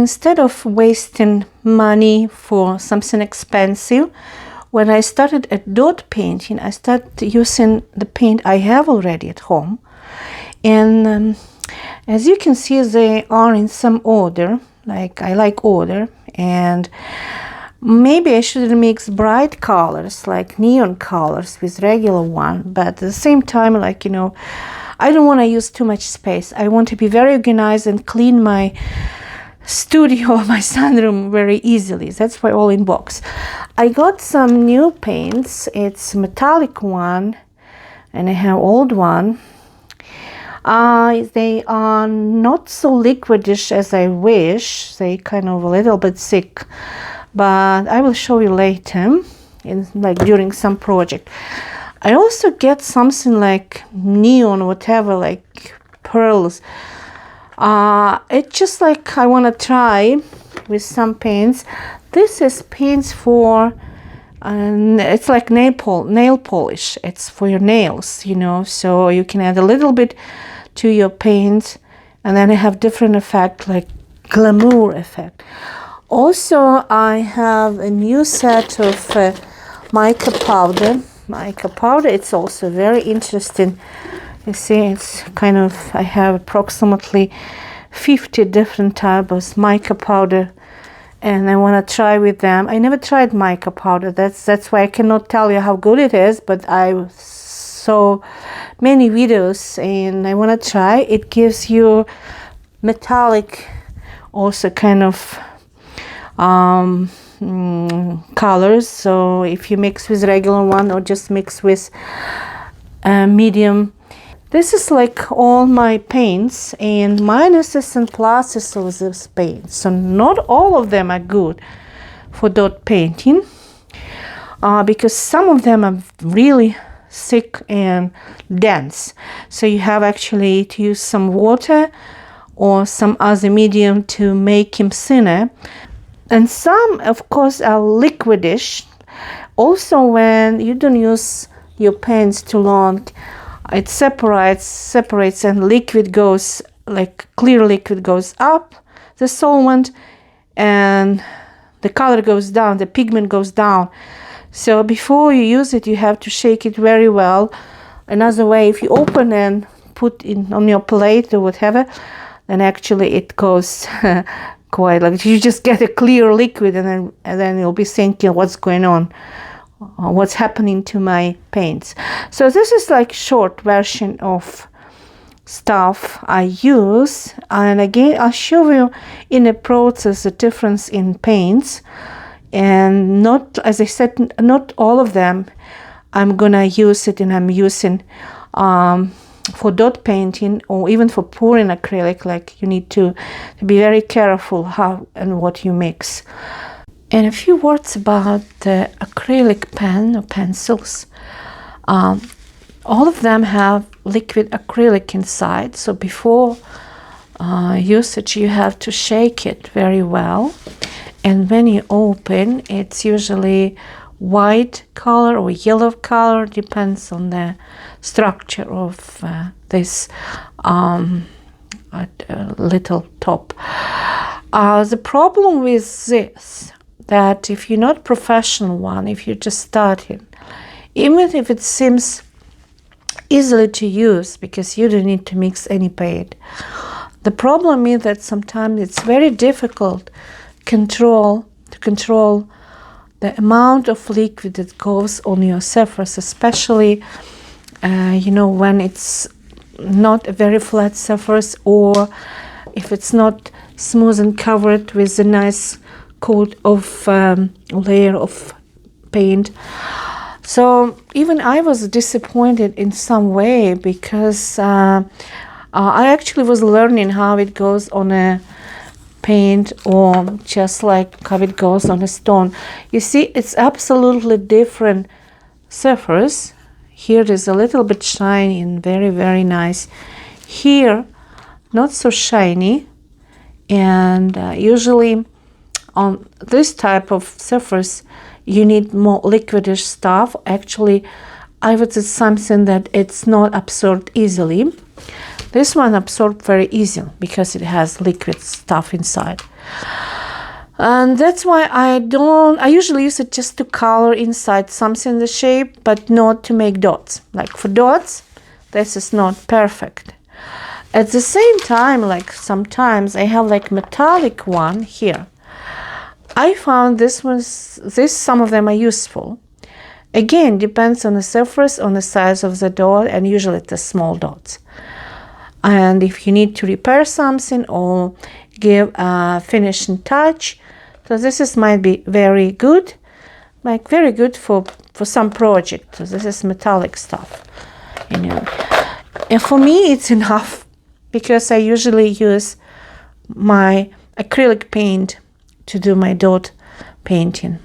instead of wasting money for something expensive, when I started at dot painting, I started using the paint I have already at home. And as you can see, they are in some order, like I like order. And maybe I shouldn't mix bright colors like neon colors with regular one, but at the same time, like, you know, I don't want to use too much space. I want to be very organized and clean my studio, my sunroom very easily. That's why all in box. I got some new paints. It's metallic one, and I have old one. They are not so liquidish as I wish. They kind of a little bit thick, but I will show you later, like during some project. I also get something like neon, whatever, like pearls. It's just like I want to try with some paints. This is paints for, it's like nail polish. It's for your nails, you know, so you can add a little bit to your paint, and then I have different effect, like glamour effect. Also, I have a new set of mica powder. It's also very interesting. You see, it's kind of, I have approximately 50 different types of mica powder, and I want to try with them. I never tried mica powder. That's why I cannot tell you how good it is, but I saw many videos and I want to try. It gives you metallic, also kind of colors. So if you mix with regular one or just mix with medium. This is like all my paints and minuses and pluses of this paint. So not all of them are good for dot painting, because some of them are really thick and dense. So you have actually to use some water or some other medium to make him thinner. And some, of course, are liquidish. Also, when you don't use your paints too long, it separates and liquid goes, like clear liquid goes up, the solvent, and the color goes down, the pigment goes down. So before you use it, you have to shake it very well. Another way, if you open and put it on your plate or whatever, then actually it goes quite like, you just get a clear liquid, and then you'll be thinking what's going on, what's happening to my paints. So this is like short version of stuff I use, and again I'll show you in the process the difference in paints. And not, as I said, not all of them I'm gonna use it, and I'm using for dot painting or even for pouring acrylic. Like, you need to be very careful how and what you mix. And a few words about the acrylic pen or pencils. All of them have liquid acrylic inside, so before usage you have to shake it very well. And when you open, it's usually white color or yellow color, depends on the structure of this little top. The problem with this, that if you're not professional one, if you're just starting, even if it seems easily to use because you don't need to mix any paint, the problem is that sometimes it's very difficult to control the amount of liquid that goes on your surface, especially you know, when it's not a very flat surface, or if it's not smooth and covered with a nice coat of layer of paint. So even I was disappointed in some way, because I actually was learning how it goes on a paint, or just like how it goes on a stone. You see, it's absolutely different surface. Here it is a little bit shiny and very, very nice. Here, not so shiny. And usually on this type of surface, you need more liquidish stuff. Actually, I would say something that it's not absorbed easily. This one absorbed very easily because it has liquid stuff inside. And that's why I usually use it just to color inside something in the shape, but not to make dots. Like for dots, this is not perfect. At the same time, like sometimes I have like metallic one here. I found some of them are useful. Again, depends on the surface, on the size of the dot, and usually it's the small dots. And if you need to repair something or give a finishing touch, so this might be very good, like very good for some project. So this is metallic stuff, you know. And for me, it's enough because I usually use my acrylic paint to do my dot painting.